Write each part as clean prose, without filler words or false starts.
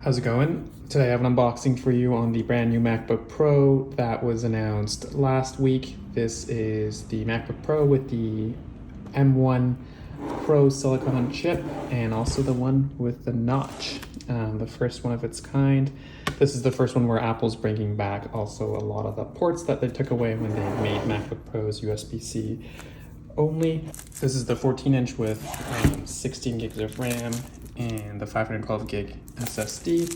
How's it going? Today I have an unboxing for you on the brand new MacBook Pro that was announced last week. This is the MacBook Pro with the M1 Pro silicon chip and also the one with the notch, the first one of its kind. This is the first one where Apple's bringing back also a lot of the ports that they took away when they made MacBook Pros USB-C only. This is the 14-inch with 16 gigs of RAM and the 512 gig SSD.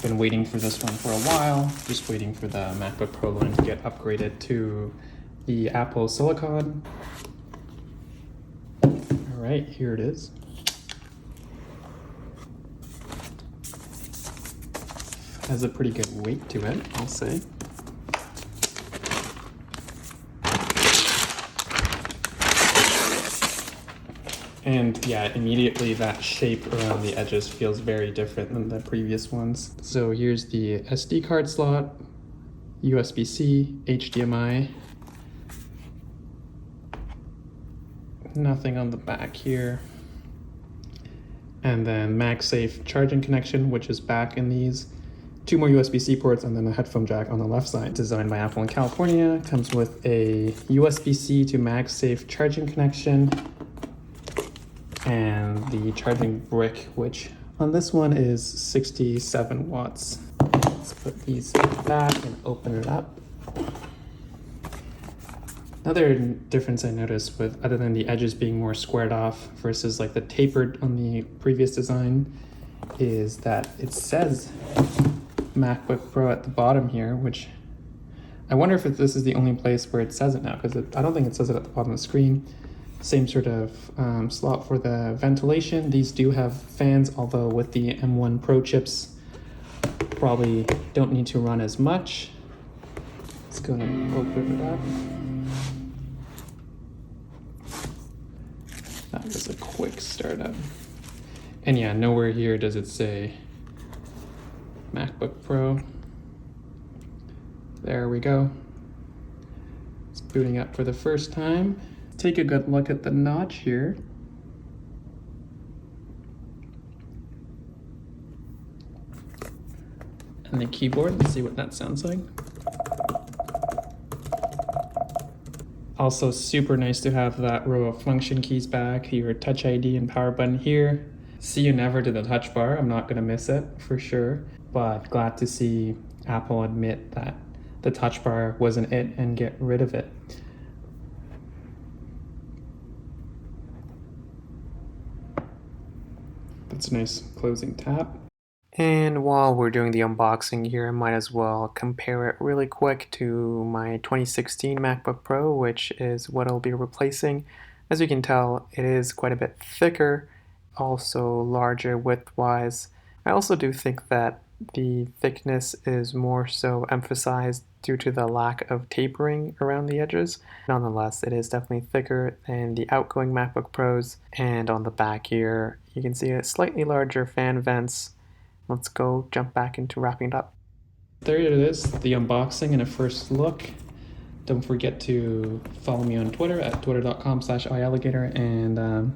Been waiting for this one for a while, just waiting for the MacBook Pro line to get upgraded to the Apple Silicon. All right, here it is. Has a pretty good weight to it, I'll say. And yeah, immediately that shape around the edges feels very different than the previous ones. So here's the SD card slot, USB-C, HDMI. Nothing on the back here. And then MagSafe charging connection, which is back in these. 2 more USB-C ports and then a headphone jack on the left side. Designed by Apple in California, comes with a USB-C to MagSafe charging connection and the charging brick, which on this one is 67 watts. Let's put these back and open it up. Another difference I noticed with, other than the edges being more squared off versus like the tapered on the previous design, is that it says MacBook Pro at the bottom here, which I wonder if this is the only place where it says it now, because I don't think it says it at the bottom of the screen. Same sort of slot for the ventilation. These do have fans, although with the M1 Pro chips, probably don't need to run as much. Let's go ahead and open it up. That was a quick startup. And yeah, nowhere here does it say MacBook Pro. There we go. It's booting up for the first time. Take a good look at the notch here. And the keyboard, let's see what that sounds like. Also super nice to have that row of function keys back, your Touch ID and power button here. See you never to the touch bar, I'm not gonna miss it for sure. But glad to see Apple admit that the touch bar wasn't it and get rid of it. That's a nice closing tab. And while we're doing the unboxing here, I might as well compare it really quick to my 2016 MacBook Pro, which is what I'll be replacing. As you can tell, it is quite a bit thicker, also larger width-wise. I also do think that the thickness is more so emphasized due to the lack of tapering around the edges. Nonetheless, it is definitely thicker than the outgoing MacBook Pros. And on the back here, you can see a slightly larger fan vents. Let's go jump back into wrapping it up. There it is, the unboxing and a first look. Don't forget to follow me on Twitter at twitter.com/iAligator, and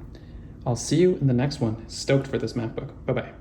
I'll see you in the next one. Stoked for this MacBook. Bye-bye.